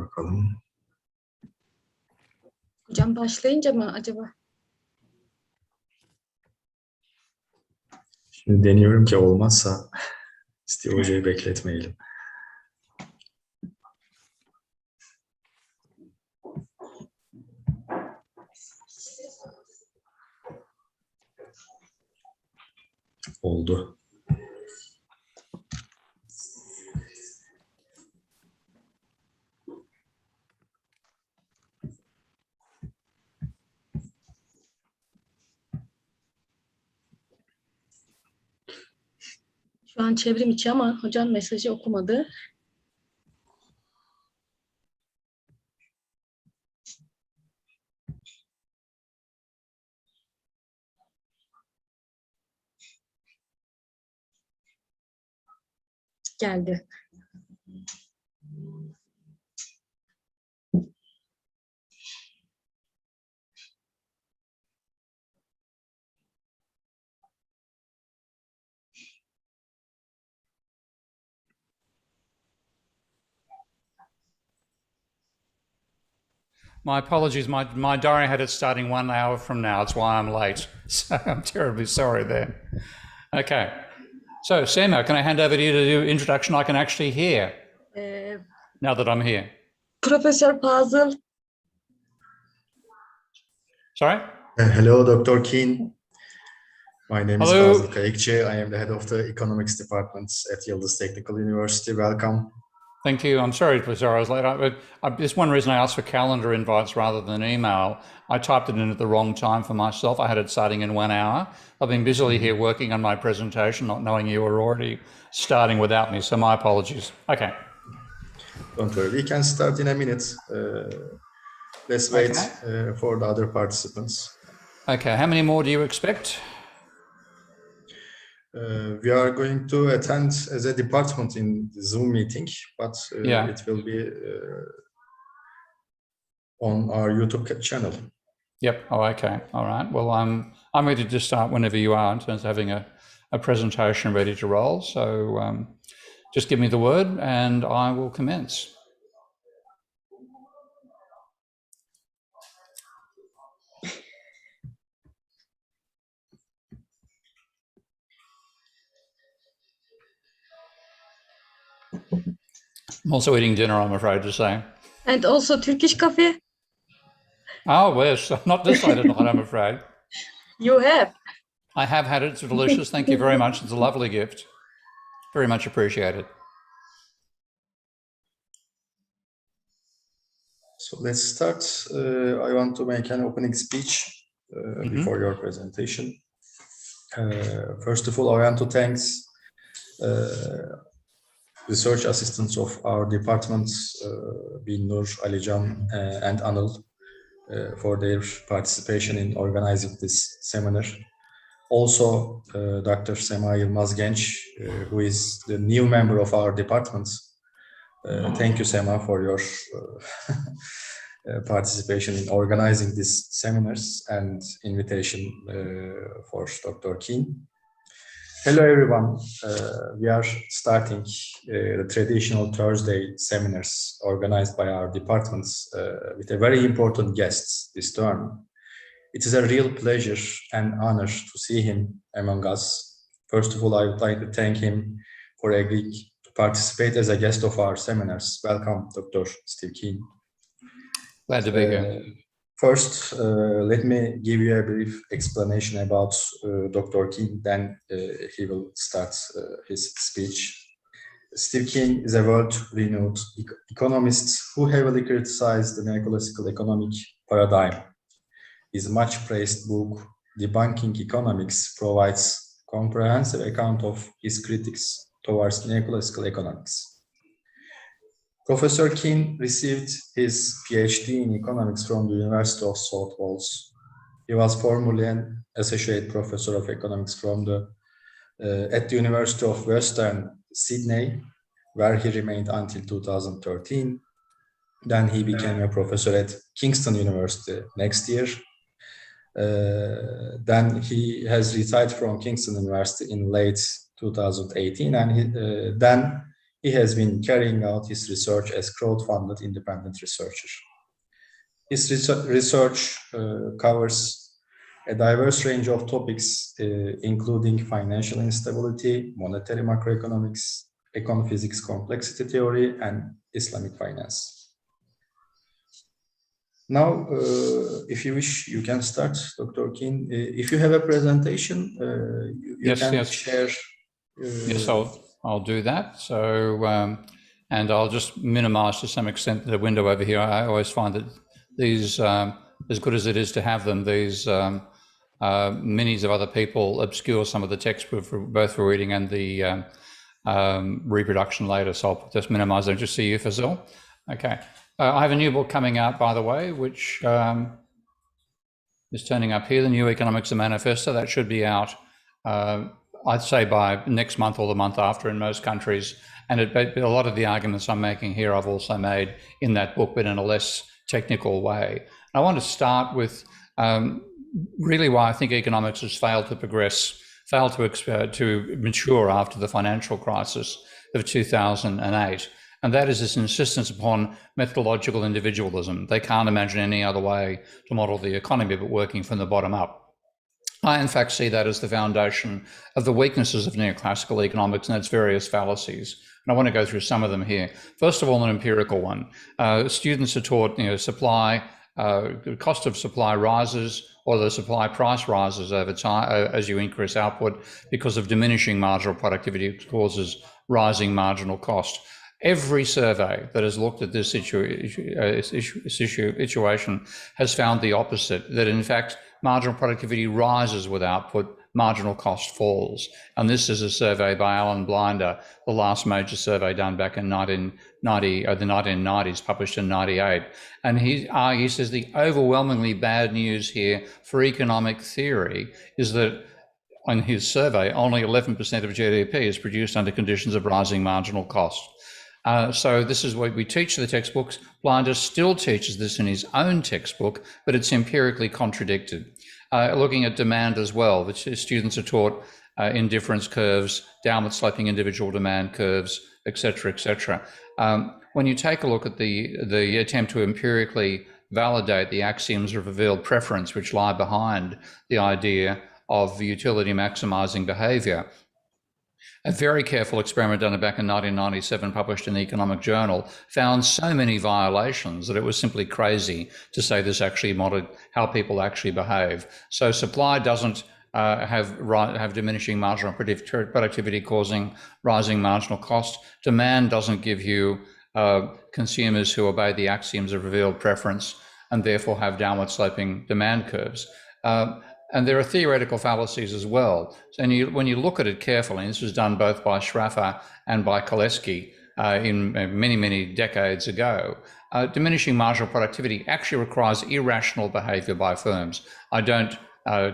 bakalım. Hocam başlayınca mı acaba? Şimdi deniyorum ki olmazsa Steve Hoca'yı bekletmeyelim. Oldu. Şu an çevrim içi ama hocam mesajı okumadı. Geldi. My apologies, my diary had it starting 1 hour from now. That's why I'm late. So I'm terribly sorry there. Okay. So, Sema, can I hand over to you to do introduction I can actually hear now that I'm here? Professor Fazıl. Sorry? Hello, Dr. Keen. My name is Hello. Fazıl Kayıkçı. I am the head of the economics department at Yıldız Technical University. Welcome. Thank you. I'm sorry I was late. There's one reason I asked for calendar invites rather than email. I typed it in at the wrong time for myself. I had it starting in 1 hour. I've been busily here working on my presentation, not knowing you were already starting without me. So my apologies. Okay. Don't worry. We can start in a minute. Let's wait for the other participants. Okay. How many more do you expect? We are going to attend as a department in the Zoom meeting, but it will be on our YouTube channel. Yep. Oh, okay. All right. Well, I'm ready to start whenever you are in terms of having a presentation ready to roll. So just give me the word and I will commence. I'm also eating dinner, I'm afraid to say. And also Turkish coffee. Oh, yes. Not this side of the night, I'm afraid. You have. I have had it. It's delicious. Thank you very much. It's a lovely gift. Very much appreciated. So let's start. I want to make an opening speech before your presentation. First of all, I want to thank research assistants of our departments, Binnur, Alican, and Anıl, for their participation in organizing this seminar. Also, Dr. Sema Yılmaz Genç, who is the new member of our department. Thank you, Sema, for your participation in organizing these seminars and invitation for Dr. Keen. Hello, everyone. We are starting the traditional Thursday seminars organized by our departments with a very important guest this term. It is a real pleasure and honor to see him among us. First of all, I would like to thank him for agreeing to participate as a guest of our seminars. Welcome, Dr. Steve Keen. Glad to be here. First, let me give you a brief explanation about Dr. Keen, then he will start his speech. Steve Keen is a world-renowned economist who heavily criticized the neoclassical economic paradigm. His much-praised book, Debunking Economics, provides a comprehensive account of his critics towards neoclassical economics. Professor Keen received his PhD in economics from the University of South Wales. He was formerly an associate professor of economics from at the University of Western Sydney, where he remained until 2013. Then he became a professor at Kingston University next year. Then he has retired from Kingston University in late 2018, and then He has been carrying out his research as crowd-funded independent researcher. His research covers a diverse range of topics, including financial instability, monetary macroeconomics, econophysics complexity theory, and Islamic finance. Now, if you wish, you can start, Dr. Keane. If you have a presentation, you can share. Yes, I'll do that. So, and I'll just minimize to some extent the window over here. I always find that these, as good as it is to have them, these minis of other people obscure some of the text both for reading and the reproduction later. So I'll just minimize them just so you, Fazil. Okay. I have a new book coming out, by the way, which is turning up here, The New Economics, a Manifesto. That should be out, I'd say, by next month or the month after in most countries. And a lot of the arguments I'm making here I've also made in that book, but in a less technical way. I want to start with really why I think economics has failed to progress, failed to mature after the financial crisis of 2008. And that is this insistence upon methodological individualism. They can't imagine any other way to model the economy but working from the bottom up. I, in fact, see that as the foundation of the weaknesses of neoclassical economics and its various fallacies. And I want to go through some of them here. First of all, an empirical one. Students are taught, supply, the cost of supply rises or the supply price rises over time as you increase output because of diminishing marginal productivity causes rising marginal cost. Every survey that has looked at this situation has found the opposite, that in fact, marginal productivity rises with output, marginal cost falls. And this is a survey by Alan Blinder, the last major survey done back in the 1990s, published in 98. And he says the overwhelmingly bad news here for economic theory is that in his survey, only 11% of GDP is produced under conditions of rising marginal cost. So this is what we teach the textbooks. Blinder still teaches this in his own textbook, but it's empirically contradicted. Looking at demand as well, which students are taught indifference curves, downward sloping individual demand curves, etc., etc. When you take a look at the attempt to empirically validate the axioms of revealed preference, which lie behind the idea of utility maximizing behavior, a very careful experiment done back in 1997, published in the Economic Journal, found so many violations that it was simply crazy to say this actually modeled how people actually behave. So supply doesn't have diminishing marginal productivity causing rising marginal cost. Demand doesn't give you consumers who obey the axioms of revealed preference and therefore have downward sloping demand curves. And there are theoretical fallacies as well. So when you look at it carefully, and this was done both by Schraffer and by Koleski in many, many decades ago, diminishing marginal productivity actually requires irrational behavior by firms. I don't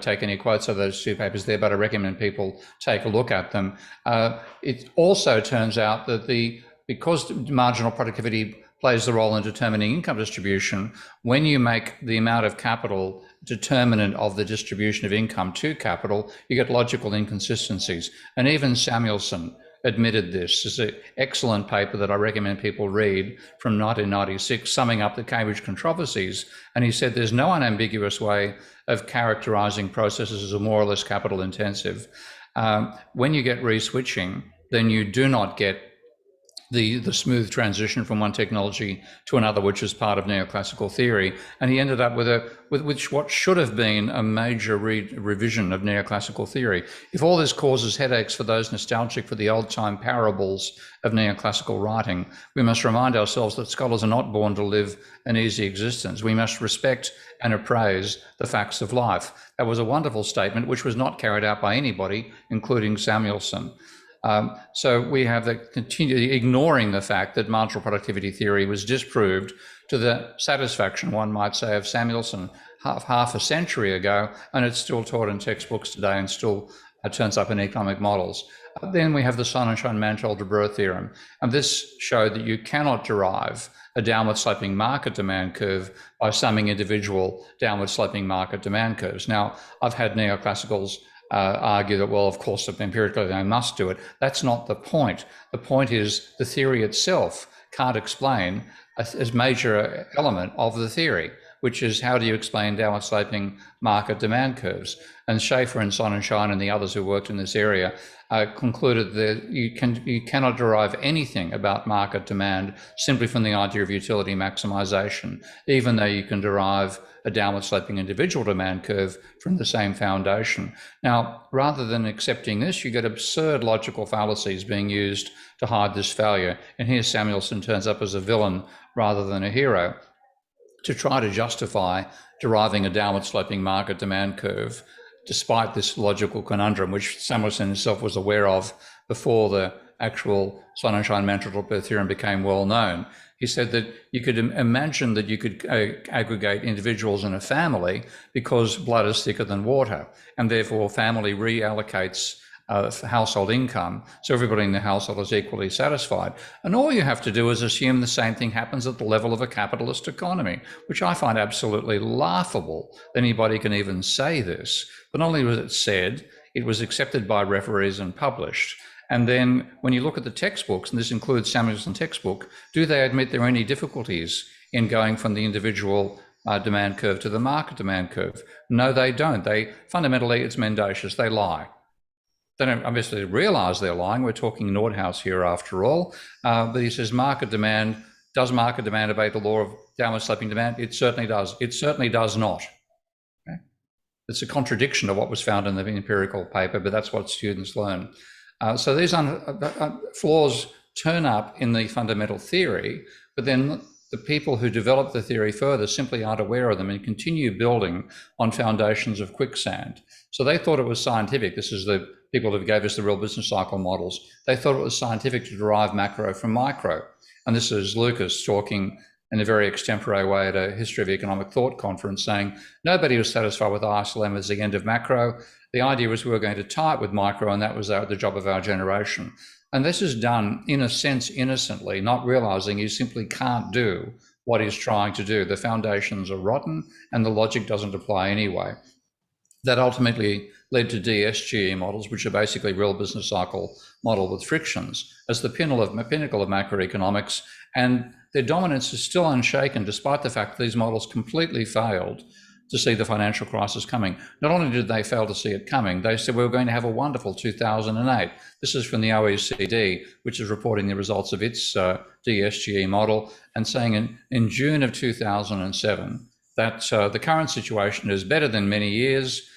take any quotes of those two papers there, but I recommend people take a look at them. It also turns out that because marginal productivity plays the role in determining income distribution, when you make the amount of capital determinant of the distribution of income to capital, you get logical inconsistencies. And even Samuelson admitted this. It's an excellent paper that I recommend people read from 1996, summing up the Cambridge controversies. And he said there's no unambiguous way of characterizing processes as more or less capital intensive. When you get re-switching, then you do not get the smooth transition from one technology to another, which is part of neoclassical theory. And he ended up with what should have been a major revision of neoclassical theory. If all this causes headaches for those nostalgic for the old-time parables of neoclassical writing, we must remind ourselves that scholars are not born to live an easy existence. We must respect and appraise the facts of life. That was a wonderful statement, which was not carried out by anybody, including Samuelson. So we have the continued ignoring the fact that marginal productivity theory was disproved to the satisfaction, one might say, of Samuelson half a century ago, and it's still taught in textbooks today and still turns up in economic models. Then we have the Sonnenschein-Mantel-de-Breu theorem, and this showed that you cannot derive a downward sloping market demand curve by summing individual downward sloping market demand curves. Now, I've had neoclassicals argue that, well, of course, empirically they must do it. That's not the point. The point is the theory itself can't explain a major element of the theory, which is how do you explain downward sloping market demand curves? And Schaefer and Sonnenschein and the others who worked in this area concluded that you cannot derive anything about market demand simply from the idea of utility maximization, even though you can derive a downward sloping individual demand curve from the same foundation. Now, rather than accepting this, you get absurd logical fallacies being used to hide this failure. And here Samuelson turns up as a villain rather than a hero to try to justify deriving a downward sloping market demand curve, despite this logical conundrum, which Samuelson himself was aware of before the actual Sonnenschein-Mantel-Drucker theorem became well known. He said that you could imagine that you could aggregate individuals in a family because blood is thicker than water, and therefore family reallocates household income, so everybody in the household is equally satisfied. And all you have to do is assume the same thing happens at the level of a capitalist economy, which I find absolutely laughable that anybody can even say this. But not only was it said, it was accepted by referees and published. And then when you look at the textbooks, and this includes Samuelson's textbook, do they admit there are any difficulties in going from the individual demand curve to the market demand curve? No, they don't. They fundamentally, it's mendacious. They lie. They don't obviously realize they're lying. We're talking Nordhaus here after all. But he says market demand, does market demand obey the law of downward sloping demand? It certainly does. It certainly does not. Okay? It's a contradiction of what was found in the empirical paper, but that's what students learn. So these flaws turn up in the fundamental theory, but then the people who develop the theory further simply aren't aware of them and continue building on foundations of quicksand. So they thought it was scientific. This is the people who gave us the real business cycle models. They thought it was scientific to derive macro from micro. And this is Lucas talking in a very extempore way at a History of Economic Thought conference saying, nobody was satisfied with ISLM as the end of macro. The idea was we were going to tie it with micro, and that was the job of our generation. And this is done, in a sense, innocently, not realizing you simply can't do what he's trying to do. The foundations are rotten and the logic doesn't apply anyway. That ultimately led to DSGE models, which are basically real business cycle model with frictions, as the pinnacle of macroeconomics, and their dominance is still unshaken despite the fact that these models completely failed to see the financial crisis coming. Not only did they fail to see it coming, they said we were going to have a wonderful 2008. This is from the OECD, which is reporting the results of its DSGE model and saying in June of 2007 that the current situation is better than many years,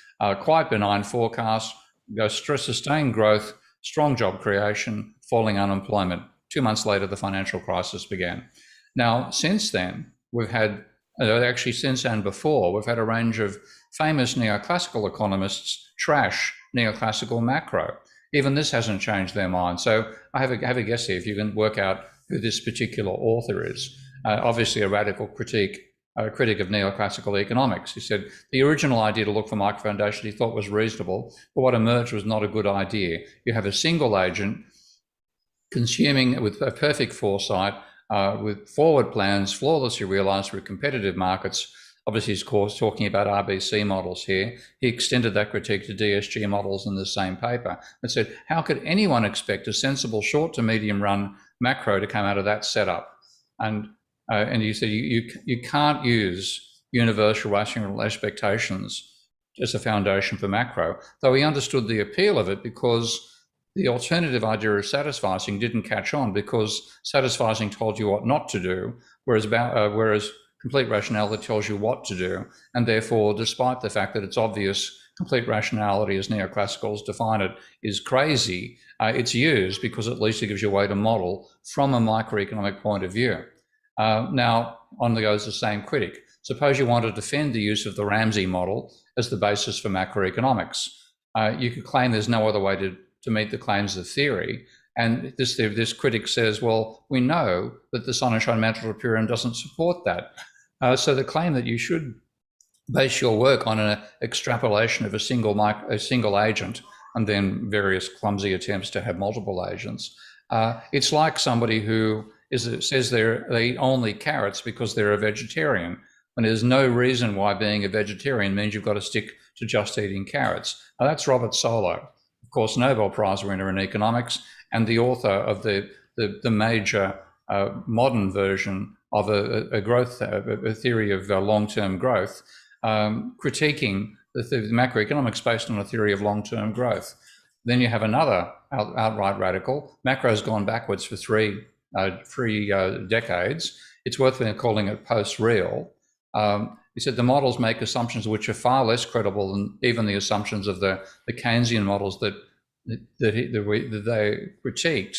quite benign forecast, sustained growth, strong job creation, falling unemployment. 2 months later, the financial crisis began. Now, since then, we've had actually since and before, we've had a range of famous neoclassical economists trash neoclassical macro. Even this hasn't changed their mind. So I have a guess here, if you can work out who this particular author is. Obviously a radical critic of neoclassical economics. He said the original idea to look for microfoundation he thought was reasonable, but what emerged was not a good idea. You have a single agent consuming with a perfect foresight, with forward plans flawlessly realized through competitive markets. Obviously, he's of course talking about RBC models here. He extended that critique to DSG models in the same paper and said, how could anyone expect a sensible short to medium run macro to come out of that setup? And he said, you can't use universal rational expectations as a foundation for macro, though he understood the appeal of it because the alternative idea of satisficing didn't catch on because satisficing told you what not to do, whereas complete rationality tells you what to do. And therefore, despite the fact that it's obvious complete rationality as neoclassicals define it is crazy, it's used because at least it gives you a way to model from a microeconomic point of view. Now, on goes the same critic. Suppose you want to defend the use of the Ramsey model as the basis for macroeconomics. You could claim there's no other way to meet the claims of theory. And this critic says, well, we know that the Sonnenschein-Mantel theorem doesn't support that. So the claim that you should base your work on an extrapolation of a single agent and then various clumsy attempts to have multiple agents, it's like somebody who says they eat only carrots because they're a vegetarian. when there's no reason why being a vegetarian means you've got to stick to just eating carrots. Now that's Robert Solow, of course, Nobel Prize winner in economics and the author of the major modern version of a theory of long-term growth, critiquing the macroeconomics based on a theory of long-term growth. Then you have another outright radical. Macro's gone backwards for three decades. It's worth calling it post-real. He said the models make assumptions which are far less credible than even the assumptions of the Keynesian models that they critiqued.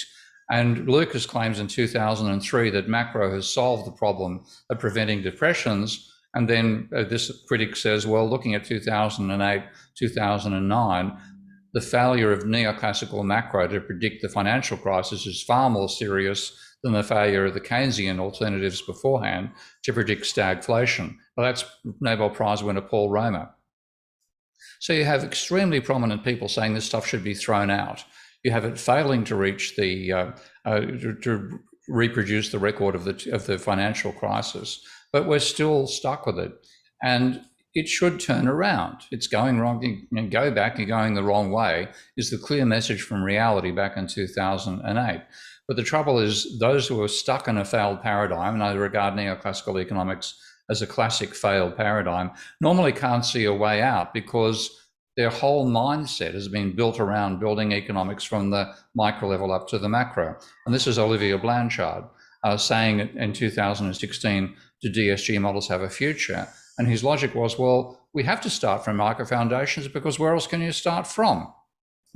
And Lucas claims in 2003 that macro has solved the problem of preventing depressions. And then this critic says, well, looking at 2008, 2009, the failure of neoclassical macro to predict the financial crisis is far more serious than the failure of the Keynesian alternatives beforehand to predict stagflation. Well, that's Nobel Prize winner Paul Romer. So you have extremely prominent people saying this stuff should be thrown out. You have it failing to reach to reproduce the record of the financial crisis, but we're still stuck with it. And it should turn around. It's going wrong. You go back, you're going the wrong way, is the clear message from reality back in 2008. But the trouble is those who are stuck in a failed paradigm, and I regard neoclassical economics as a classic failed paradigm, normally can't see a way out because their whole mindset has been built around building economics from the micro level up to the macro. And this is Olivier Blanchard saying in 2016, do DSG models have a future? And his logic was, well, we have to start from micro foundations because where else can you start from?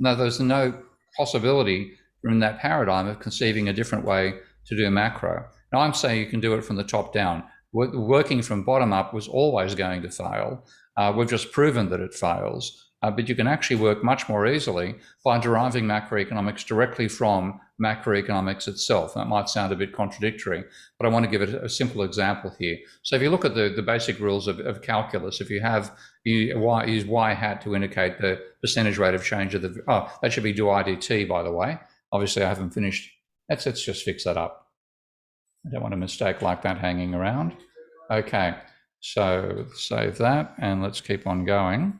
No, there's no possibility in that paradigm of conceiving a different way to do macro. Now I'm saying you can do it from the top down. Working from bottom up was always going to fail. We've just proven that it fails. But you can actually work much more easily by deriving macroeconomics directly from macroeconomics itself. That might sound a bit contradictory, but I want to give it a simple example here. So if you look at the basic rules of calculus, if you use y hat to indicate the percentage rate of change of that should be do I dt, by the way. Obviously I haven't finished. Let's just fix that up. I don't want a mistake like that hanging around. Okay, so save that and let's keep on going.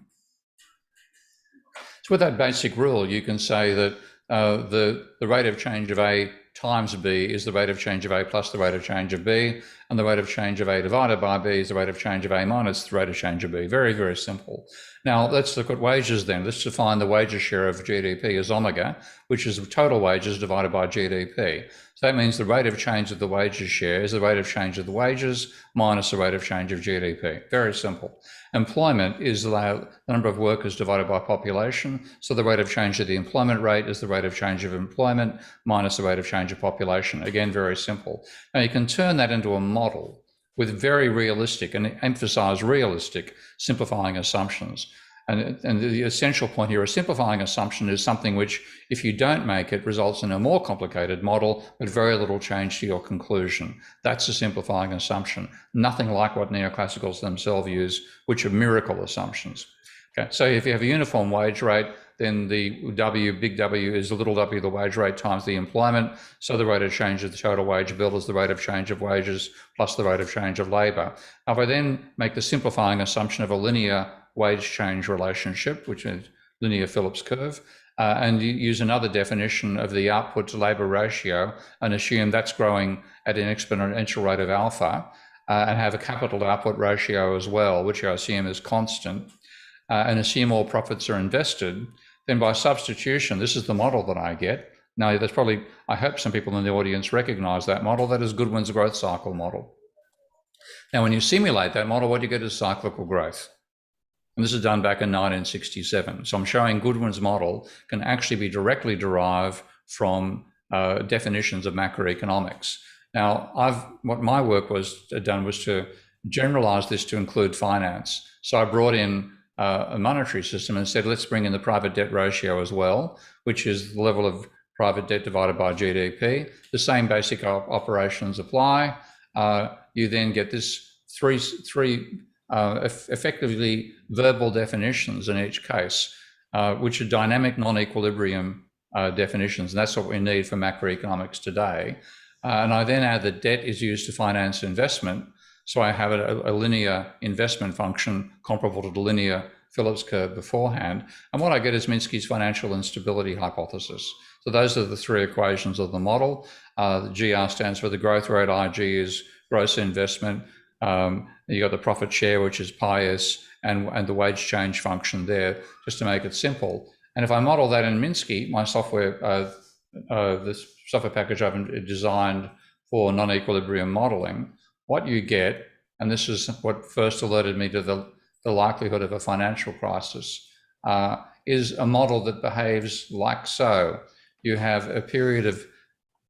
So with that basic rule, you can say that the rate of change of A times B is the rate of change of A plus the rate of change of B, and the rate of change of A divided by B is the rate of change of A minus the rate of change of B. Very, very simple. Now let's look at wages then. Let's define the wages share of GDP as omega, which is total wages divided by GDP. So that means the rate of change of the wages share is the rate of change of the wages minus the rate of change of GDP. Very simple. Employment is the number of workers divided by population. So the rate of change of the employment rate is the rate of change of employment minus the rate of change of population. Again, very simple. Now you can turn that into a model with very realistic, and emphasize realistic, simplifying assumptions. And the essential point here, a simplifying assumption is something which, if you don't make it, results in a more complicated model, but very little change to your conclusion. That's a simplifying assumption. Nothing like what neoclassicals themselves use, which are miracle assumptions. Okay, so if you have a uniform wage rate, then the W, big W, is the little w, the wage rate, times the employment. So the rate of change of the total wage bill is the rate of change of wages plus the rate of change of labour. Now, if I then make the simplifying assumption of a linear wage change relationship, which is linear Phillips curve, and you use another definition of the output to labour ratio and assume that's growing at an exponential rate of alpha, and have a capital output ratio as well, which I assume is constant, and assume all profits are invested, then by substitution, this is the model that I get. Now, there's probably, I hope some people in the audience recognize that model. That is Goodwin's growth cycle model. Now, when you simulate that model, what you get is cyclical growth. And this is done back in 1967. So I'm showing Goodwin's model can actually be directly derived from definitions of macroeconomics. Now, what my work was done was to generalize this to include finance. So I brought in a monetary system and said, let's bring in the private debt ratio as well, which is the level of private debt divided by GDP. The same basic operations apply. You then get this three effectively verbal definitions in each case, which are dynamic non-equilibrium definitions. And that's what we need for macroeconomics today. And I then add that debt is used to finance investment. So I have a linear investment function comparable to the linear Phillips curve beforehand. And what I get is Minsky's financial instability hypothesis. So those are the three equations of the model. The GR stands for the growth rate, IG is gross investment. You got the profit share, which is pi s, and the wage change function there, just to make it simple. And if I model that in Minsky, my software, this software package I've designed for non-equilibrium modeling, what you get, and this is what first alerted me to the likelihood of a financial crisis, is a model that behaves like so. You have a period of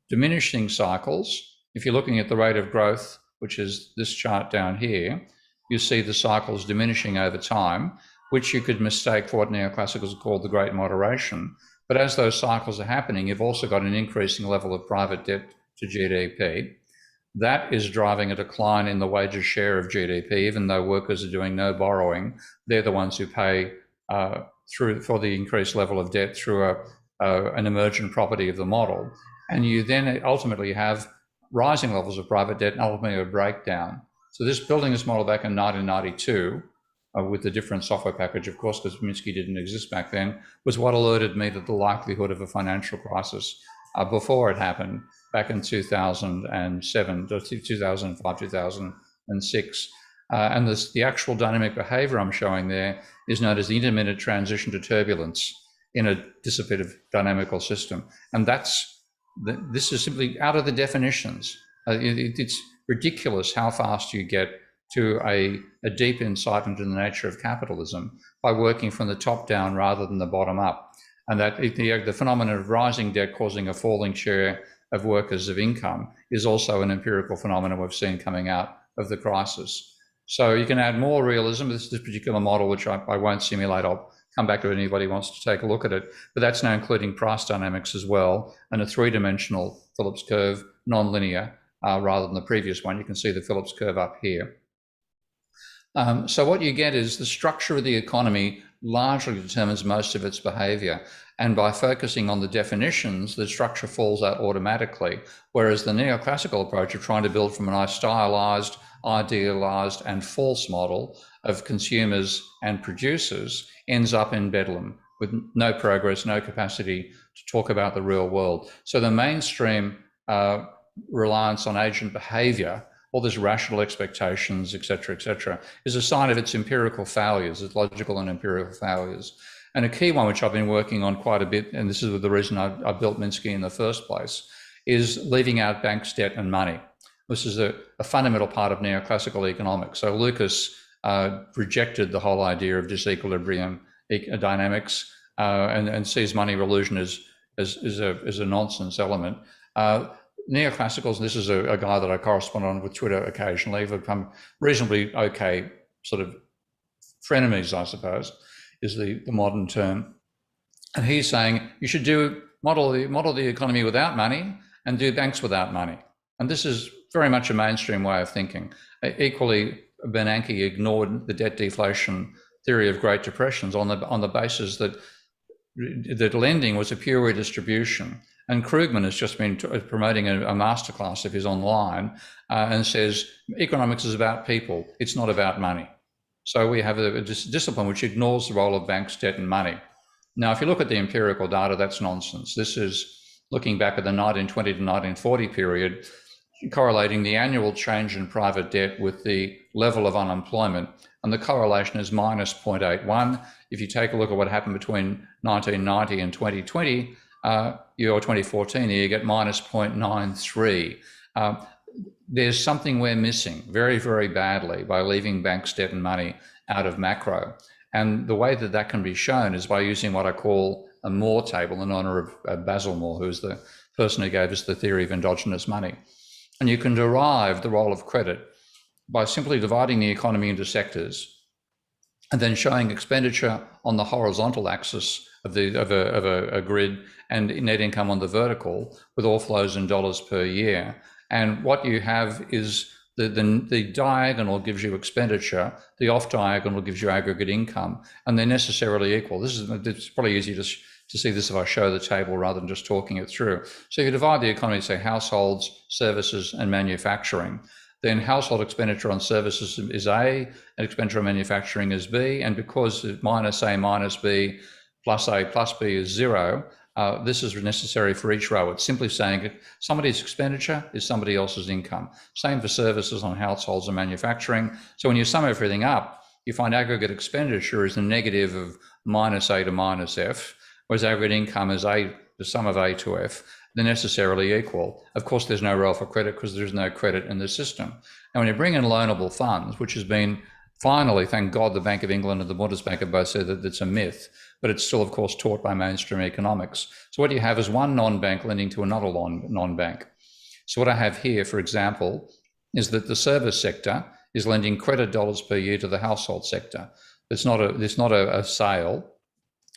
diminishing cycles. If you're looking at the rate of growth, which is this chart down here, you see the cycles diminishing over time, which you could mistake for what neoclassicals call the great moderation. But as those cycles are happening, you've also got an increasing level of private debt to GDP. That is driving a decline in the wages share of GDP, even though workers are doing no borrowing. They're the ones who pay for the increased level of debt through an emergent property of the model. And you then ultimately have rising levels of private debt and ultimately a breakdown. So building this model back in 1992, with the different software package, of course, because Minsky didn't exist back then, was what alerted me to the likelihood of a financial crisis before it happened back in 2007, 2005, 2006. And the actual dynamic behavior I'm showing there is known as the intermittent transition to turbulence in a dissipative dynamical system. And this is simply out of the definitions. It's ridiculous how fast you get to a deep insight into the nature of capitalism by working from the top down rather than the bottom up. And that the phenomenon of rising debt causing a falling share of workers of income is also an empirical phenomenon we've seen coming out of the crisis. So you can add more realism. This particular model, which I won't simulate. I'll come back to it if anybody wants to take a look at it. But that's now including price dynamics as well, and a three-dimensional Phillips curve, non-linear, rather than the previous one. You can see the Phillips curve up here. So what you get is the structure of the economy largely determines most of its behavior. And by focusing on the definitions, the structure falls out automatically. Whereas the neoclassical approach of trying to build from a nice stylized, idealized, and false model of consumers and producers ends up in bedlam with no progress, no capacity to talk about the real world. So the mainstream reliance on agent behavior, all these rational expectations, et cetera, is a sign of its empirical failures, its logical and empirical failures. And a key one, which I've been working on quite a bit, and this is the reason I built Minsky in the first place, is leaving out banks, debt, and money. This is a fundamental part of neoclassical economics. So Lucas rejected the whole idea of disequilibrium dynamics and sees money illusion as a nonsense element. Neoclassicals, this is a guy that I correspond on with Twitter occasionally, have become reasonably okay sort of frenemies, I suppose, is the modern term. And he's saying you should model the economy without money and do banks without money. And this is very much a mainstream way of thinking. Equally, Bernanke ignored the debt deflation theory of Great Depressions on the basis that lending was a pure redistribution. And Krugman has just been promoting a masterclass of his online and says economics is about people, it's not about money. So we have a discipline which ignores the role of banks, debt, and money. Now, if you look at the empirical data, that's nonsense. This is looking back at the 1920 to 1940 period, correlating the annual change in private debt with the level of unemployment, and the correlation is minus 0.81. If you take a look at what happened between 1990 and 2020, or 2014, you get minus 0.93. There's something we're missing very, very badly by leaving banks, debt, and money out of macro. And the way that can be shown is by using what I call a Moore table in honor of Basil Moore, who is the person who gave us the theory of endogenous money. And you can derive the role of credit by simply dividing the economy into sectors and then showing expenditure on the horizontal axis of a grid and net income on the vertical, with all flows in dollars per year. And what you have is the diagonal gives you expenditure, the off diagonal gives you aggregate income, and they're necessarily equal. It's probably easier to see this if I show the table rather than just talking it through. So you divide the economy, say households, services, and manufacturing. then household expenditure on services is A, and expenditure on manufacturing is B, and because minus A minus B plus A plus B is 0, this is necessary for each row. It's simply saying somebody's expenditure is somebody else's income. Same for services on households and manufacturing. So when you sum everything up, you find aggregate expenditure is the negative of minus A to minus F, whereas aggregate income is A, the sum of A to F. They're necessarily equal. Of course, there's no role for credit because there's no credit in the system. And when you bring in loanable funds, which has been finally, thank God, the Bank of England and the Bundesbank have both said that it's a myth, but it's still, of course, taught by mainstream economics. So what you have is one non-bank lending to another non-bank. So what I have here, for example, is that the service sector is lending credit dollars per year to the household sector. It's not a sale.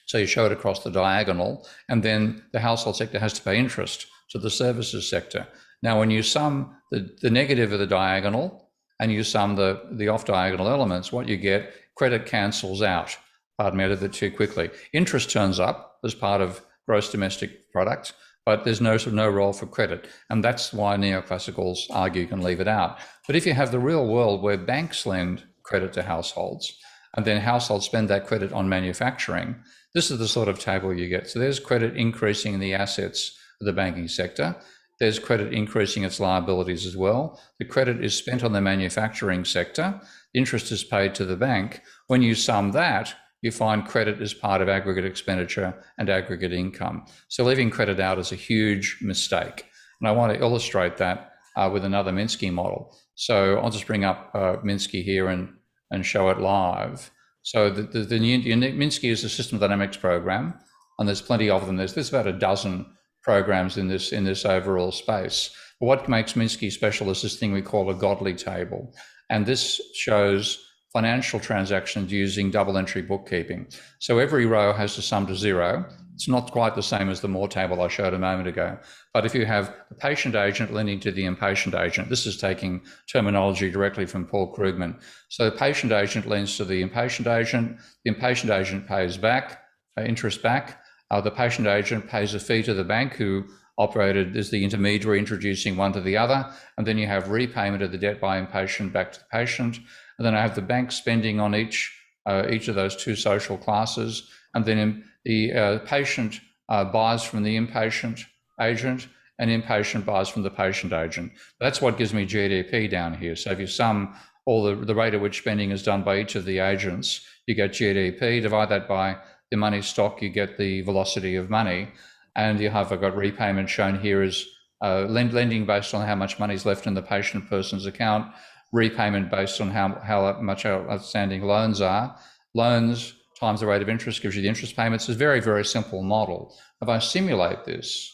So you show it across the diagonal, and then the household sector has to pay interest to the services sector. Now, when you sum the negative of the diagonal and you sum the off-diagonal elements, what you get, credit cancels out. Pardon me, I did that too quickly. Interest turns up as part of gross domestic product, but there's no role for credit. And that's why neoclassicals argue you can leave it out. But if you have the real world where banks lend credit to households, and then households spend that credit on manufacturing, this is the sort of table you get. So there's credit increasing in the assets of the banking sector. There's credit increasing its liabilities as well. The credit is spent on the manufacturing sector. The interest is paid to the bank. When you sum that, you find credit is part of aggregate expenditure and aggregate income. So leaving credit out is a huge mistake. And I want to illustrate that with another Minsky model. So I'll just bring up Minsky here and show it live. So the Minsky is a system dynamics program, and there's plenty of them. There's about a dozen programs in this overall space. But what makes Minsky special is this thing we call a godly table. And this shows financial transactions using double entry bookkeeping. So every row has to sum to 0. It's not quite the same as the Moore table I showed a moment ago. But if you have the patient agent lending to the impatient agent, this is taking terminology directly from Paul Krugman. So the patient agent lends to the impatient agent pays back, interest back. The patient agent pays a fee to the bank who operated as the intermediary, introducing one to the other. And then you have repayment of the debt by impatient back to the patient. And then I have the bank spending on each of those two social classes. And then the patient buys from the impatient agent, and impatient buys from the patient agent. That's what gives me GDP down here. So if you sum all the rate at which spending is done by each of the agents, you get GDP. Divide that by the money stock, you get the velocity of money. And I've got repayment shown here as lending based on how much money is left in the patient person's account, repayment based on how much outstanding loans are. Loans times the rate of interest gives you the interest payments. It's a very, very simple model. If I simulate this,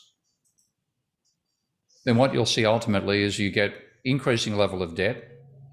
then what you'll see ultimately is you get increasing level of debt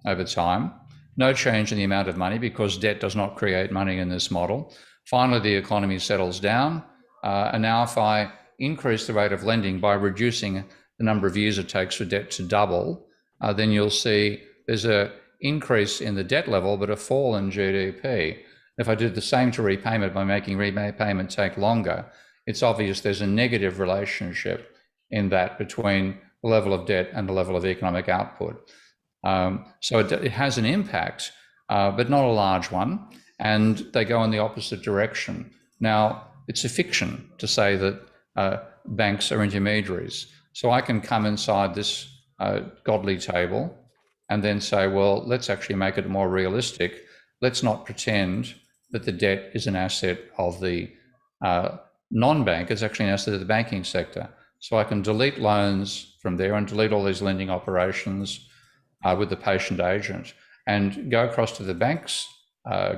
over time, no change in the amount of money because debt does not create money in this model. Finally, the economy settles down. And now if I increase the rate of lending by reducing the number of years it takes for debt to double, then you'll see there's an increase in the debt level, but a fall in GDP. If I did the same to repayment by making repayment take longer, it's obvious there's a negative relationship in that between the level of debt and the level of economic output. So it has an impact, but not a large one, and they go in the opposite direction. Now, it's a fiction to say that banks are intermediaries. So I can come inside this godly table and then say, well, let's actually make it more realistic. Let's not pretend that the debt is an asset of the non-bank. It's actually an asset of the banking sector. So I can delete loans from there and delete all these lending operations with the patient agent and go across to the bank's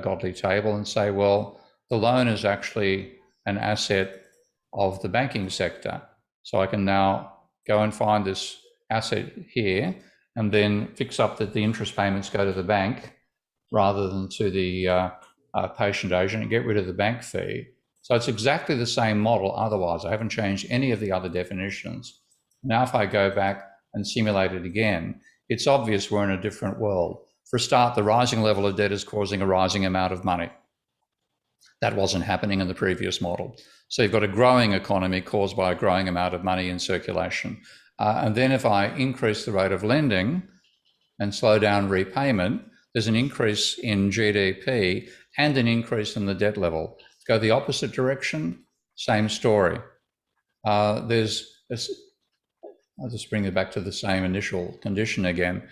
godly table and say, well, the loan is actually an asset of the banking sector. So I can now go and find this asset here and then fix up that the interest payments go to the bank rather than to the patient agent and get rid of the bank fee. So it's exactly the same model otherwise. I haven't changed any of the other definitions. Now if I go back and simulate it again, it's obvious we're in a different world. For a start, the rising level of debt is causing a rising amount of money. That wasn't happening in the previous model. So you've got a growing economy caused by a growing amount of money in circulation. And then if I increase the rate of lending, and slow down repayment, there's an increase in GDP and an increase in the debt level. Go the opposite direction, same story. I'll just bring it back to the same initial condition again.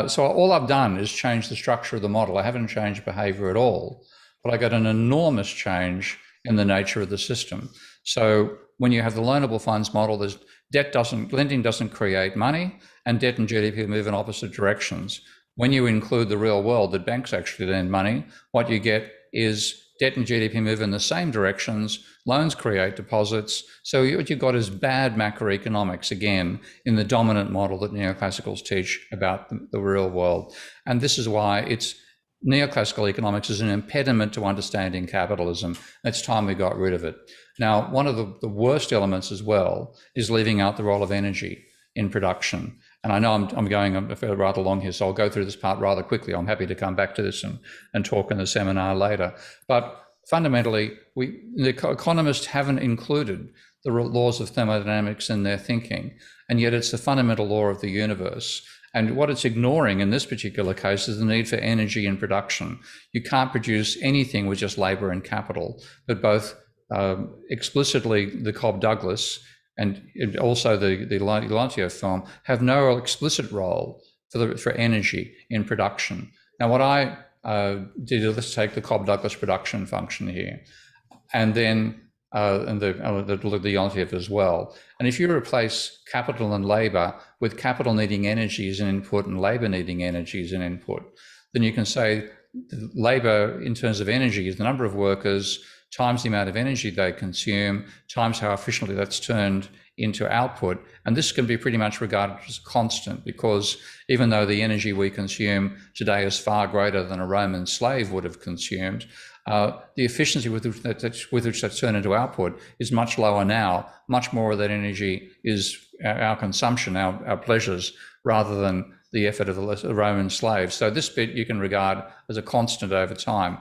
So all I've done is change the structure of the model. I haven't changed behavior at all, but I got an enormous change in the nature of the system. So when you have the loanable funds model, there's lending doesn't create money, and debt and GDP move in opposite directions. When you include the real world, that banks actually lend money, what you get is debt and GDP move in the same directions, loans create deposits. So what you've got is bad macroeconomics, again, in the dominant model that neoclassicals teach about the real world. And this is why neoclassical economics is an impediment to understanding capitalism. It's time we got rid of it. Now, one of the worst elements as well is leaving out the role of energy in production. And I know I'm going rather long here, so I'll go through this part rather quickly. I'm happy to come back to this and talk in the seminar later. But fundamentally, the economists haven't included the laws of thermodynamics in their thinking, and yet it's the fundamental law of the universe. And what it's ignoring in this particular case is the need for energy in production. You can't produce anything with just labor and capital, but both explicitly the Cobb-Douglas and also the Leontief film have no explicit role for energy in production. Now, what I did, let's take the Cobb-Douglas production function here, and then the Leontief as well. And if you replace capital and labor with capital needing energy as an input and labor needing energy as an input, then you can say labor in terms of energy is the number of workers times the amount of energy they consume, times how efficiently that's turned into output. And this can be pretty much regarded as constant, because even though the energy we consume today is far greater than a Roman slave would have consumed, the efficiency with which that's turned into output is much lower now. Much more of that energy is our consumption, our pleasures, rather than the effort of the Roman slave. So this bit you can regard as a constant over time.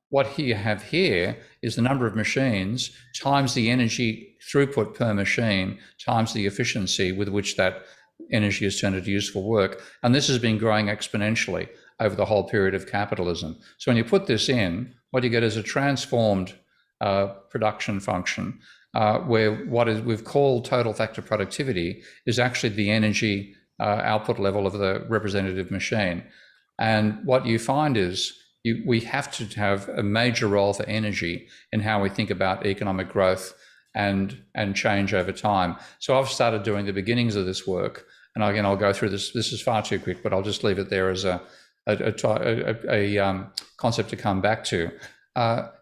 What you have here is the number of machines times the energy throughput per machine times the efficiency with which that energy is turned into useful work. And this has been growing exponentially over the whole period of capitalism. So when you put this in, what you get is a transformed production function where what we've called total factor productivity is actually the energy output level of the representative machine. And what you find is we have to have a major role for energy in how we think about economic growth and change over time. So I've started doing the beginnings of this work, and again, I'll go through this. This is far too quick, but I'll just leave it there as a concept to come back to.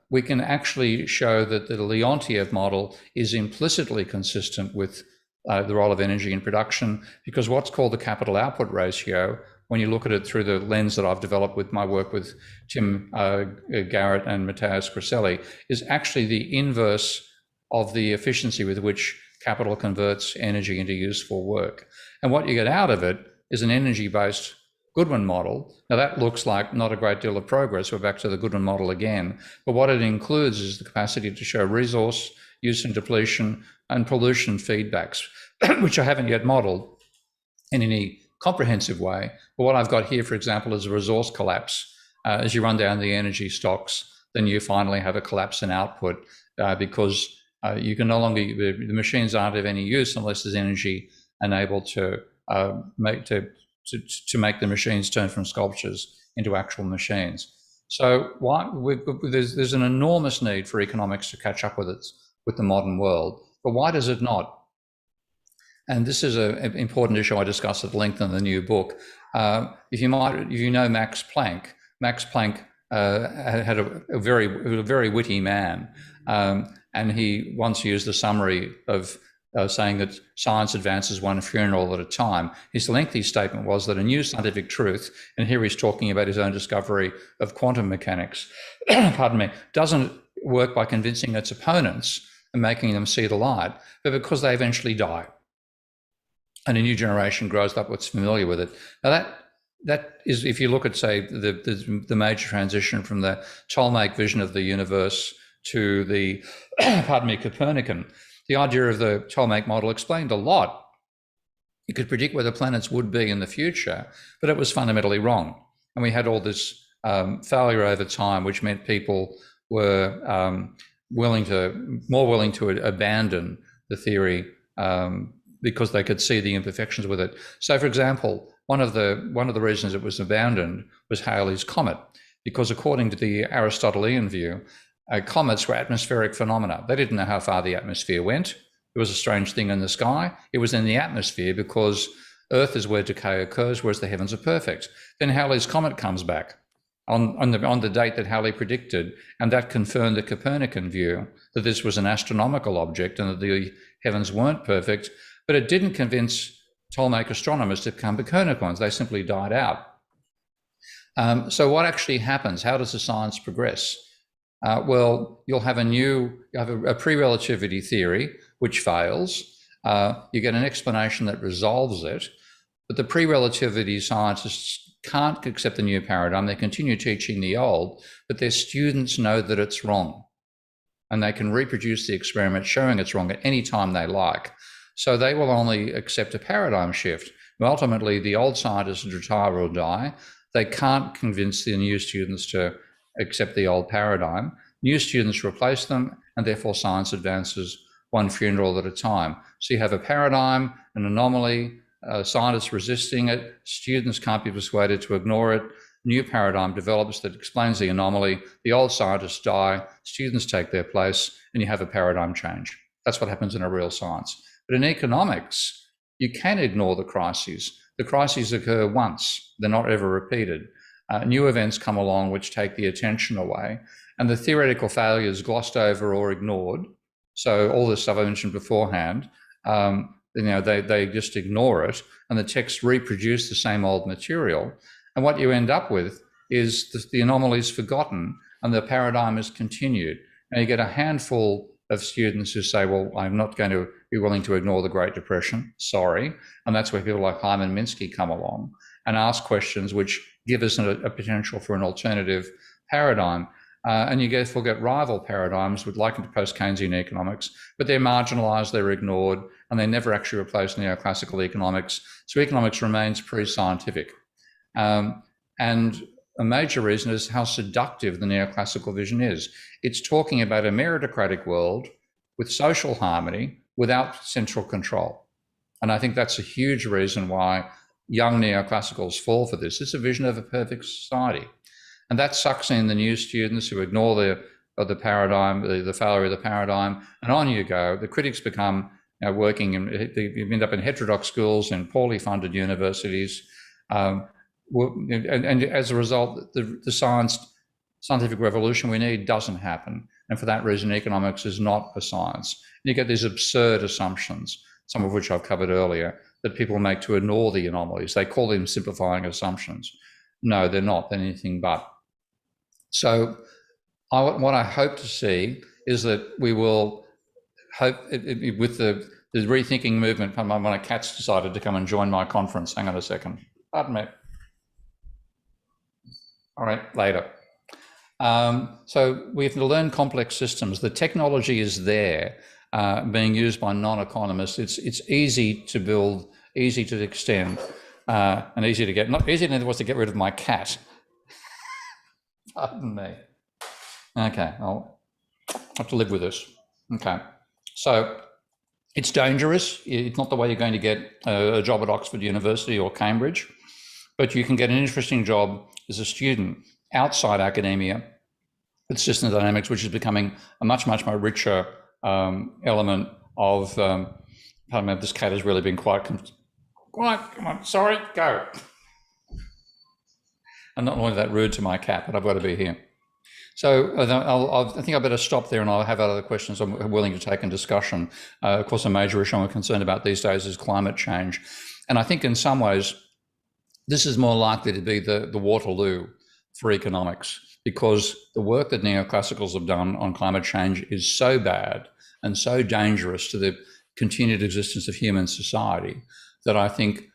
We can actually show that the Leontief model is implicitly consistent with the role of energy in production, because what's called the capital output ratio, when you look at it through the lens that I've developed with my work with Tim Garrett and Matthias Criselli, is actually the inverse of the efficiency with which capital converts energy into useful work. And what you get out of it is an energy-based Goodwin model. Now that looks like not a great deal of progress. We're back to the Goodwin model again. But what it includes is the capacity to show resource use and depletion and pollution feedbacks, which I haven't yet modeled in any comprehensive way. But what I've got here, for example, is a resource collapse. As you run down the energy stocks, then you finally have a collapse in output because you can no longer, the machines aren't of any use unless there's energy enabled to make the machines turn from sculptures into actual machines. So there's an enormous need for economics to catch up with the modern world. But why does it not? And this is an important issue I discuss at length in the new book. If you know Max Planck, Max Planck had a very witty man, and he once used a summary of saying that science advances one funeral at a time. His lengthy statement was that a new scientific truth, and here he's talking about his own discovery of quantum mechanics, pardon me, doesn't work by convincing its opponents and making them see the light, but because they eventually die. And a new generation grows up what's familiar with it. Now that is, if you look at, say, the major transition from the Ptolemaic vision of the universe to the, pardon me, Copernican, the idea of the Ptolemaic model explained a lot you could predict where the planets would be in the future, but it was fundamentally wrong. And we had all this failure over time, which meant people were more willing to abandon the theory because they could see the imperfections with it. So, for example, one of the reasons it was abandoned was Halley's comet, because according to the Aristotelian view, comets were atmospheric phenomena. They didn't know how far the atmosphere went. It was a strange thing in the sky. It was in the atmosphere because Earth is where decay occurs, whereas the heavens are perfect. Then Halley's comet comes back on the date that Halley predicted, and that confirmed the Copernican view that this was an astronomical object and that the heavens weren't perfect, but it didn't convince Ptolemaic astronomers to become Copernicans. They simply died out. So what actually happens? How does the science progress? Well, you'll have a pre-relativity theory which fails. You get an explanation that resolves it, but the pre-relativity scientists can't accept the new paradigm. They continue teaching the old, but their students know that it's wrong, and they can reproduce the experiment showing it's wrong at any time they like. So they will only accept a paradigm shift. Ultimately, the old scientists retire or die. They can't convince the new students to accept the old paradigm. New students replace them, and therefore science advances one funeral at a time. So you have a paradigm, an anomaly, scientists resisting it, students can't be persuaded to ignore it, new paradigm develops that explains the anomaly, the old scientists die, students take their place, and you have a paradigm change. That's what happens in a real science. But in economics, you can ignore the crises. The crises occur once, they're not ever repeated. New events come along which take the attention away, and the theoretical failures glossed over or ignored. So all the stuff I mentioned beforehand, they just ignore it, and the texts reproduce the same old material. And what you end up with is the anomaly is forgotten and the paradigm is continued. And you get a handful of students who say, well, I'm not going to be willing to ignore the Great Depression, sorry. And that's where people like Hyman Minsky come along and ask questions which give us a potential for an alternative paradigm. And you therefore get rival paradigms with like post-Keynesian economics, but they're marginalized, they're ignored, and they never actually replace neoclassical economics. So economics remains pre-scientific. And a major reason is how seductive the neoclassical vision is. It's talking about a meritocratic world with social harmony without central control. And I think that's a huge reason why young neoclassicals fall for this. It's a vision of a perfect society. And that sucks in the new students who ignore the paradigm, the failure of the paradigm, and on you go. The critics become working, you end up in heterodox schools and poorly funded universities. And as a result, the scientific revolution we need doesn't happen. And for that reason, economics is not a science. And you get these absurd assumptions, some of which I've covered earlier, that people make to ignore the anomalies. They call them simplifying assumptions. No, they're not. They're anything but. So what I hope to see is that we will hope, with the rethinking movement, my cat's decided to come and join my conference. Hang on a second. Pardon me. All right, later. So we have to learn complex systems. The technology is there, being used by non-economists. It's easy to build, easy to extend, and easy to get. Not easy than it was to get rid of my cat. Pardon me. Okay, I'll have to live with this. Okay, so it's dangerous. It's not the way you're going to get a job at Oxford University or Cambridge, but you can get an interesting job as a student outside academia with system dynamics, which is becoming a much more richer element of. Pardon me, this cat has really been quite. Come on, sorry, go. I'm not only that rude to my cat, but I've got to be here. So I think I better stop there, and I'll have other questions I'm willing to take in discussion. Of course, a major issue I'm concerned about these days is climate change. And I think in some ways, this is more likely to be the Waterloo for economics, because the work that neoclassicals have done on climate change is so bad and so dangerous to the continued existence of human society that I think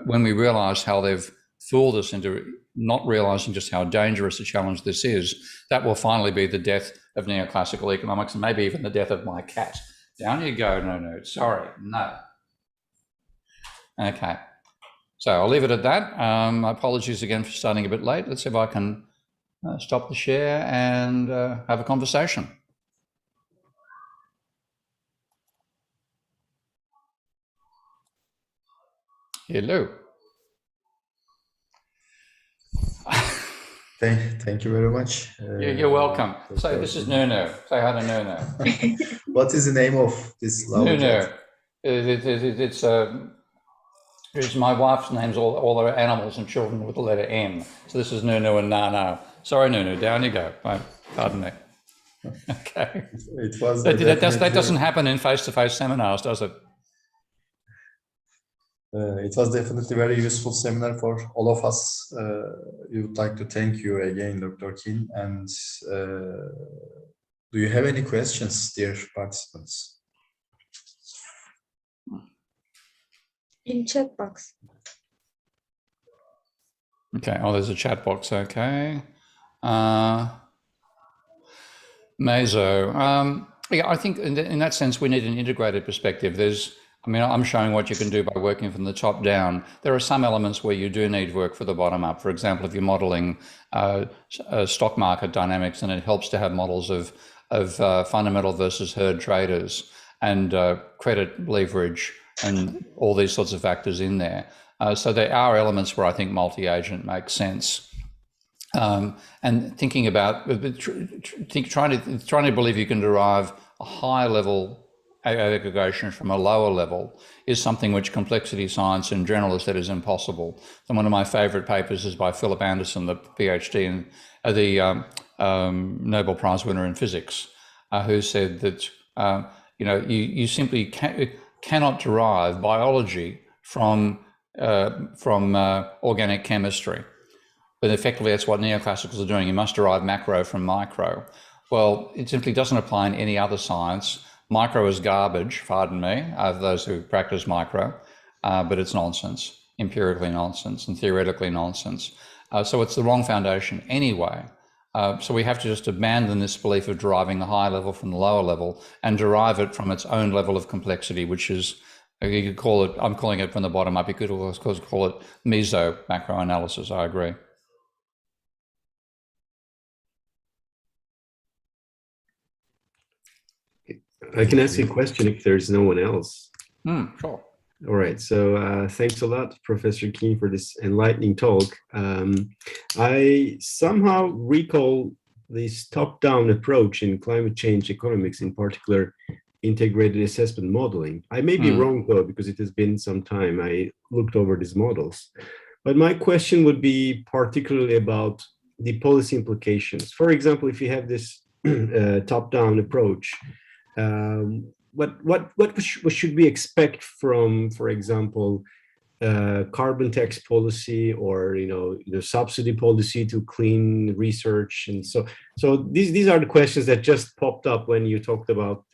when we realise how they've fooled us into not realising just how dangerous a challenge this is, that will finally be the death of neoclassical economics, and maybe even the death of my cat. Down you go. No, sorry, no. Okay. So I'll leave it at that. My apologies again for starting a bit late. Let's see if I can stop the share and have a conversation. Hello. Thank you very much. You're welcome. So this is Nuno. Say hi to Nuno. What is the name of this lovely cat? It's my wife's names, all her animals and children with the letter N. So this is Nuno and Nana. Sorry, Nuno, down you go. Pardon me. Okay. It was that doesn't happen in face-to-face seminars, does it? It was definitely a very useful seminar for all of us. We would like to thank you again, Dr. King. And do you have any questions, dear participants? In chat box. Okay. Oh, there's a chat box. Okay. Meso. Yeah, I think in that sense, we need an integrated perspective. I'm showing what you can do by working from the top down. There are some elements where you do need work for the bottom up. For example, if you're modeling stock market dynamics, and it helps to have models of fundamental versus herd traders and credit leverage and all these sorts of factors in there. So there are elements where I think multi-agent makes sense. And thinking about trying to believe you can derive a high level aggregation from a lower level is something which complexity science in general has said is impossible. And one of my favorite papers is by Philip Anderson, the PhD and the Nobel Prize winner in physics, who said that you simply cannot derive biology from organic chemistry. But effectively, that's what neoclassicals are doing. You must derive macro from micro. Well, it simply doesn't apply in any other science. Micro is garbage, pardon me, of those who practice micro, but it's nonsense, empirically nonsense and theoretically nonsense. So it's the wrong foundation anyway. So we have to just abandon this belief of deriving the high level from the lower level and derive it from its own level of complexity, which is, you could call it, I'm calling it from the bottom up, you could of course call it meso macro analysis, I agree. I can ask you a question if there's no one else. Sure. All right. So thanks a lot, Professor Keane, for this enlightening talk. I somehow recall this top-down approach in climate change economics, in particular, integrated assessment modeling. I may be wrong, though, because it has been some time I looked over these models. But my question would be particularly about the policy implications. For example, if you have this top-down approach, what should we expect from, for example, carbon tax policy or subsidy policy to clean research? And so these are the questions that just popped up when you talked about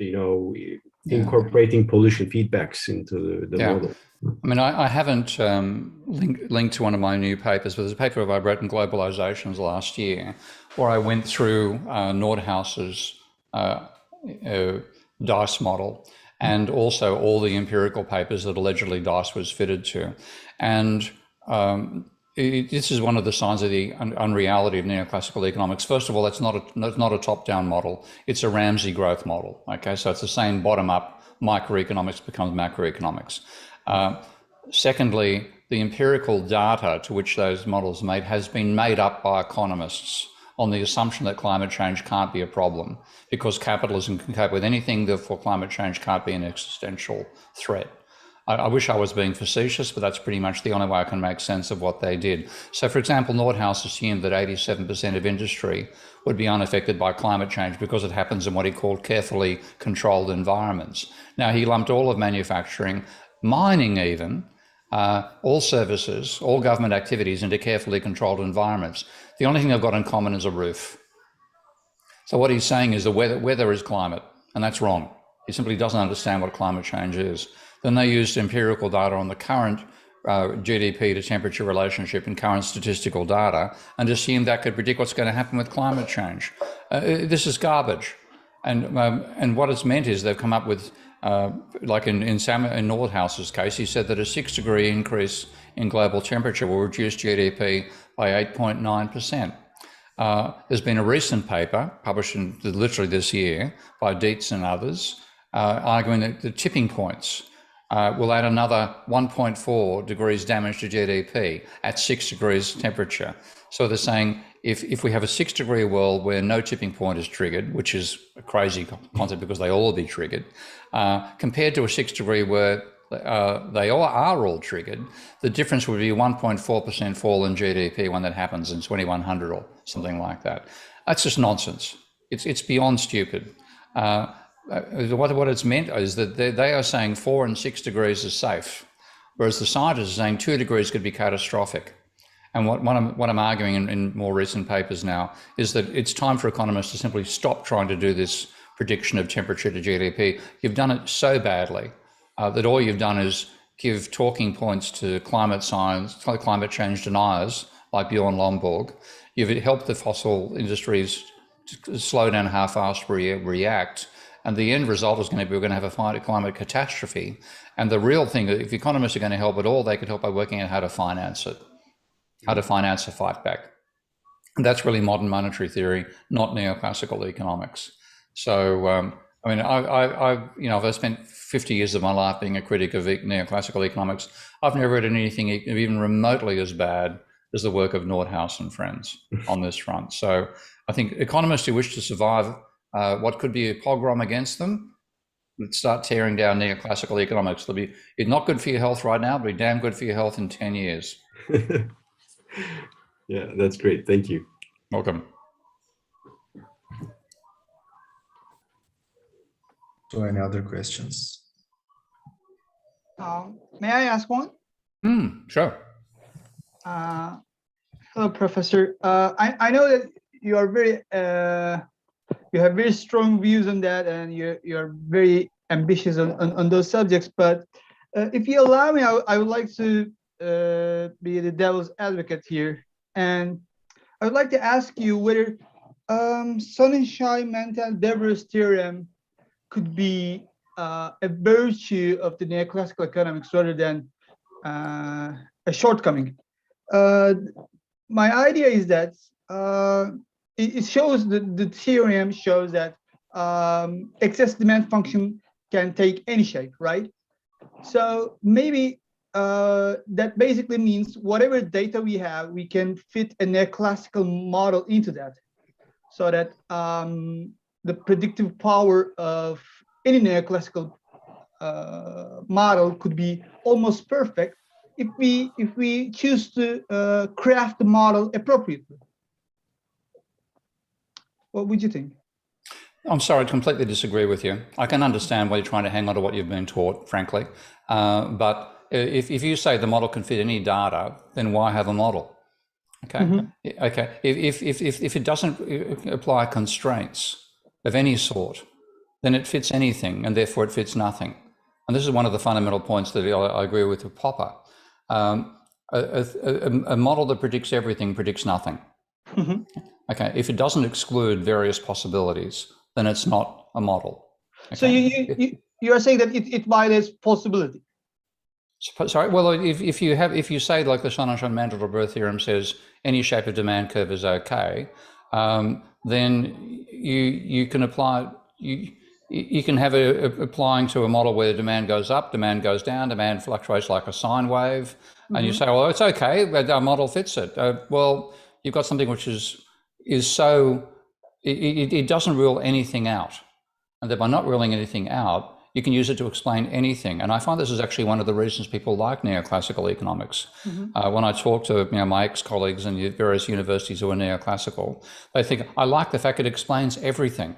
incorporating pollution feedbacks into the model. I mean, I haven't linked to one of my new papers, but there's a paper I wrote in Globalizations last year where I went through Nordhaus's DICE model and also all the empirical papers that allegedly DICE was fitted to. And this is one of the signs of the unreality of neoclassical economics. First of all, it's not a top-down model. It's a Ramsey growth model. Okay, so it's the same bottom-up. Microeconomics becomes macroeconomics. Secondly, the empirical data to which those models has been made up by economists on the assumption that climate change can't be a problem because capitalism can cope with anything, therefore climate change can't be an existential threat. I wish I was being facetious, but that's pretty much the only way I can make sense of what they did. So, for example, Nordhaus assumed that 87% of industry would be unaffected by climate change because it happens in what he called carefully controlled environments. Now, he lumped all of manufacturing, mining even, all services, all government activities into carefully controlled environments. The only thing they've got in common is a roof. So what he's saying is the weather is climate, and that's wrong. He simply doesn't understand what climate change is. Then they used empirical data on the current GDP to temperature relationship and current statistical data and assumed that could predict what's going to happen with climate change. This is garbage. And what it's meant is they've come up with, like in Nordhaus's case, he said that a 6-degree increase in global temperature will reduce GDP by 8.9%. There's been a recent paper published literally this year by Dietz and others arguing that the tipping points will add another 1.4 degrees damage to GDP at 6 degrees temperature. So they're saying if we have a 6-degree world where no tipping point is triggered, which is a crazy concept because they all will be triggered, compared to a 6-degree where they all are all triggered, the difference would be 1.4% fall in GDP when that happens in 2100 or something like that. That's just nonsense. It's beyond stupid. What it's meant is that they are saying 4 and 6 degrees is safe, whereas the scientists are saying 2 degrees could be catastrophic. And what I'm arguing in more recent papers now is that it's time for economists to simply stop trying to do this prediction of temperature to GDP. You've done it so badly that all you've done is give talking points to climate change deniers like Bjorn Lomborg. You've helped the fossil industries to slow down how fast we react. And the end result is going to be we're going to have a climate catastrophe. And the real thing, if economists are going to help at all, they could help by working out how to finance it, how to finance a fight back. And that's really modern monetary theory, not neoclassical economics. So, I mean, I've spent 50 years of my life being a critic of neoclassical economics. I've never read anything even remotely as bad as the work of Nordhaus and friends on this front. So I think economists who wish to survive what could be a pogrom against them, let's start tearing down neoclassical economics. It's not good for your health right now, but it'll be damn good for your health in 10 years. Yeah, that's great. Thank you. Welcome. So any other questions? May I ask one? Sure. Hello, Professor. I know that you are very you have very strong views on that, and you're very ambitious on those subjects. But if you allow me, I would like to be the devil's advocate here, and I would like to ask you whether Sonnenschein-Mantel-Debr's theorem could be a virtue of the neoclassical economics rather than a shortcoming. My idea is that it shows the theorem shows that excess demand function can take any shape, right? So maybe that basically means whatever data we have, we can fit a neoclassical model into that, so that the predictive power of any neoclassical model could be almost perfect if we choose to craft the model appropriately. What would you think? I'm sorry, I completely disagree with you. I can understand why you're trying to hang on to what you've been taught, frankly. But if you say the model can fit any data, then why have a model? Okay. Mm-hmm. Okay. If it doesn't apply constraints of any sort, then it fits anything, and therefore it fits nothing. And this is one of the fundamental points that I agree with Popper. A model that predicts everything predicts nothing. Mm-hmm. Okay, if it doesn't exclude various possibilities, then it's not a model. Okay? So you are saying that it violates possibility. Sorry. Well, if you say like the Sonnenschein-Mantel-Debreu theorem says any shape of demand curve is okay, then you can apply you can have applying to a model where demand goes up, demand goes down, demand fluctuates like a sine wave, mm-hmm. and you say, well, it's okay, our model fits it. Well, you've got something which is so it doesn't rule anything out, and that by not ruling anything out, you can use it to explain anything. And I find this is actually one of the reasons people like neoclassical economics. Mm-hmm. When I talk to my ex-colleagues in various universities who are neoclassical, they think, I like the fact it explains everything.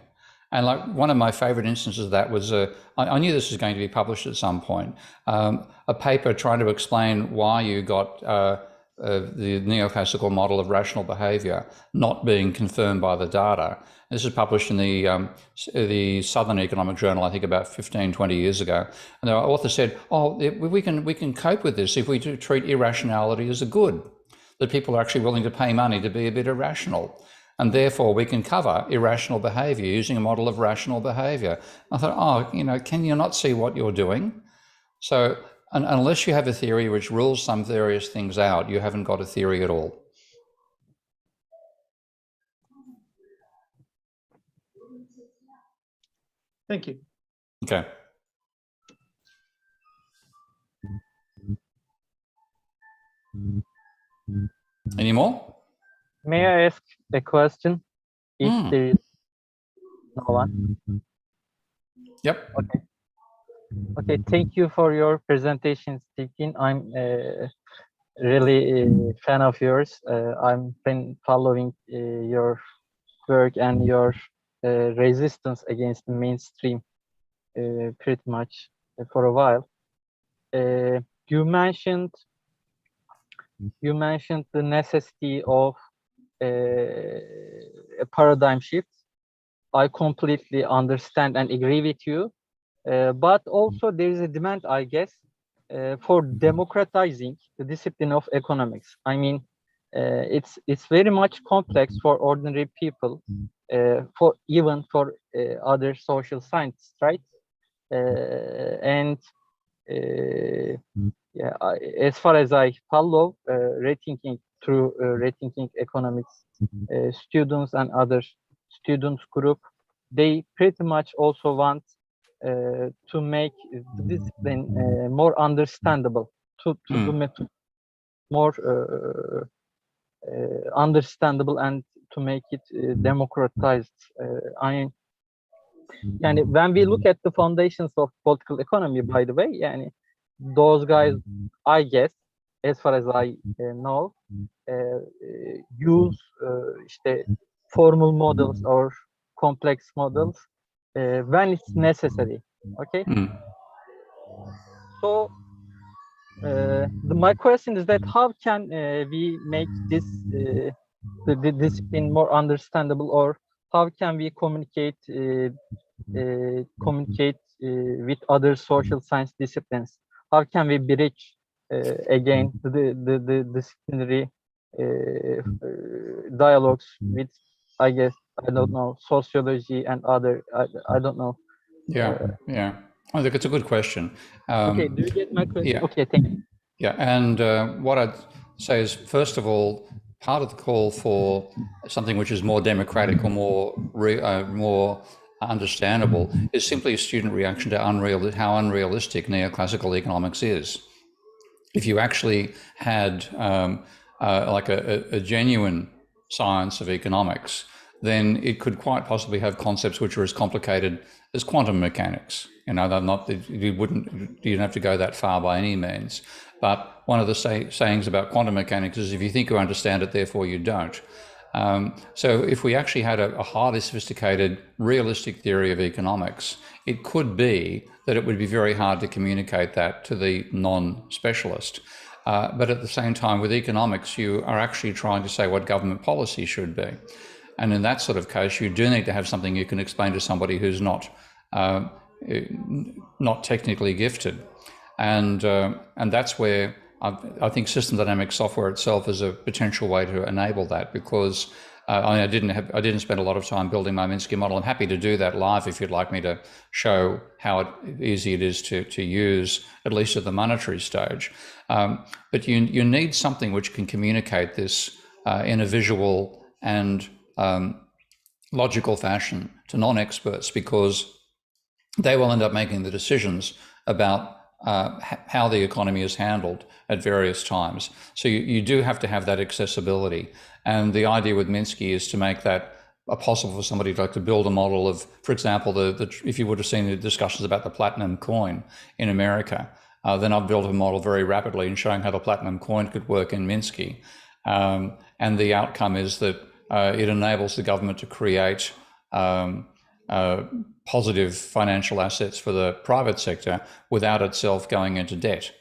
And like one of my favorite instances of that was, I knew this was going to be published at some point, a paper trying to explain why you got the neoclassical model of rational behavior not being confirmed by the data. This is published in the Southern Economic Journal, I think about 15, 20 years ago. And the author said, we can cope with this if we do treat irrationality as a good, that people are actually willing to pay money to be a bit irrational. And therefore, we can cover irrational behavior using a model of rational behavior. I thought, oh, you know, can you not see what you're doing? So unless you have a theory which rules some various things out, you haven't got a theory at all. Thank you. Okay. Any more? May I ask a question? If there is no one. Yep. Okay. Okay. Thank you for your presentation, Stephen. I'm really a fan of yours. I'm been following your work and your resistance against the mainstream pretty much for a while. You mentioned the necessity of a paradigm shift. I completely understand and agree with you, but also there is a demand, I guess, for democratizing the discipline of economics. I mean, it's very much complex for ordinary people, for other social scientists, right? Yeah, as far as I follow, rethinking economics students and other students group, they pretty much also want to make the discipline more understandable, to the method more understandable, and to make it democratized. Yani when we look at the foundations of political economy, by the way, yani those guys, I guess, as far as I know, use işte formal models or complex models when it's necessary. Okay. So my question is that how can we make this the discipline more understandable, or how can we communicate with other social science disciplines? How can we bridge again the disciplinary dialogues with, I guess, I don't know, sociology and other, I don't know. Yeah. I think it's a good question. Okay, do you get my question? Yeah. Okay, thank you. Yeah, and what I'd say is, first of all, part of the call for something which is more democratic or more understandable is simply a student reaction to how unrealistic neoclassical economics is. If you actually had like a genuine science of economics, then it could quite possibly have concepts which are as complicated as quantum mechanics. You know, they're not, you don't have to go that far by any means. But one of the sayings about quantum mechanics is, if you think you understand it, therefore you don't. So if we actually had a highly sophisticated, realistic theory of economics, it could be that it would be very hard to communicate that to the non-specialist. But at the same time, with economics, you are actually trying to say what government policy should be. And in that sort of case, you do need to have something you can explain to somebody who's not technically gifted. And that's where I think system dynamic software itself is a potential way to enable that, because I didn't spend a lot of time building my Minsky model. I'm happy to do that live if you'd like me to show how easy it is to use, at least at the monetary stage. But you need something which can communicate this in a visual and logical fashion to non-experts, because they will end up making the decisions about how the economy is handled at various times. So you do have to have that accessibility. And the idea with Minsky is to make that possible for somebody to build a model of, for example, if you would have seen the discussions about the platinum coin in America, then I've built a model very rapidly in showing how the platinum coin could work in Minsky. And the outcome is that it enables the government to create positive financial assets for the private sector without itself going into debt.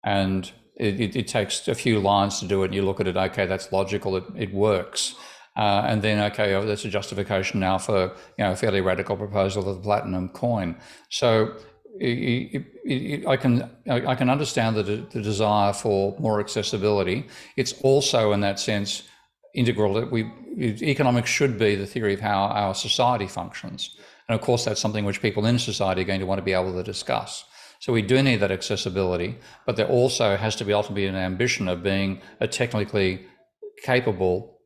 And it takes a few lines to do it. You look at it, okay, that's logical, it works. And then, okay, that's a justification now for, a fairly radical proposal of the platinum coin. So I can understand the desire for more accessibility. It's also, in that sense, integral that economics should be the theory of how our society functions. And of course, that's something which people in society are going to want to be able to discuss. So we do need that accessibility, but there also has to be ultimately an ambition of being a technically capable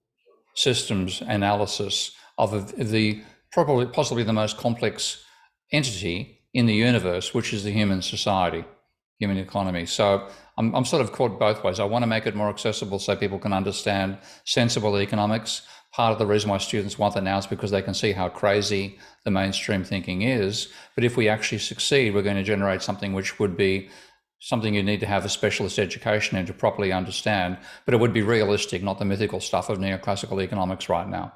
systems analysis of the probably possibly the most complex entity in the universe, which is the human society, human economy. So I'm sort of caught both ways. I want to make it more accessible so people can understand sensible economics. Part of the reason why students want that now is because they can see how crazy the mainstream thinking is. But if we actually succeed, we're going to generate something which would be something you need to have a specialist education in to properly understand, but it would be realistic, not the mythical stuff of neoclassical economics right now.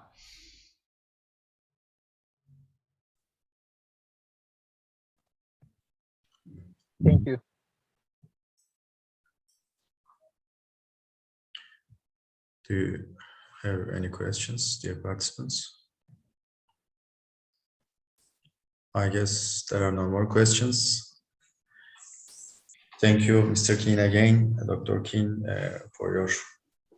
Thank you. Do you have any questions, dear participants? I guess there are no more questions. Thank you, Mr. Keane, again, Dr. Keane, for your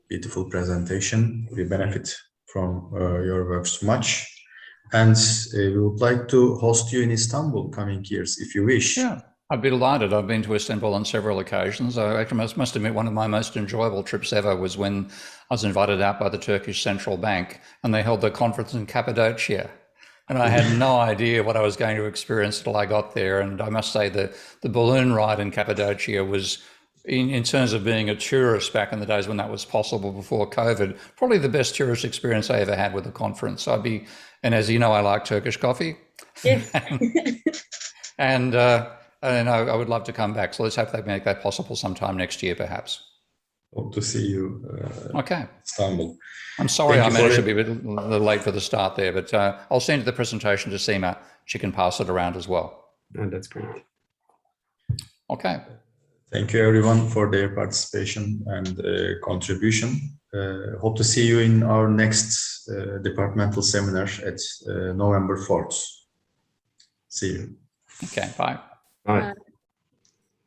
beautiful presentation. We benefit from your works much. And we would like to host you in Istanbul coming years, if you wish. Yeah, I'd be delighted. I've been to Istanbul on several occasions. I actually must admit one of my most enjoyable trips ever was when I was invited out by the Turkish Central Bank and they held the conference in Cappadocia. And I had no idea what I was going to experience until I got there. And I must say the balloon ride in Cappadocia was, in terms of being a tourist back in the days when that was possible before COVID, probably the best tourist experience I ever had with a conference. And as you know, I like Turkish coffee. Yes. and I would love to come back. So let's hope they make that possible sometime next year, perhaps. Hope to see you okay. Istanbul. I'm sorry Thank I you managed to be a little late for the start there, but I'll send you the presentation to Seema. She can pass it around as well. Oh, that's great. Okay. Thank you, everyone, for their participation and contribution. Hope to see you in our next departmental seminar at November 4th. See you. Okay, bye. Bye.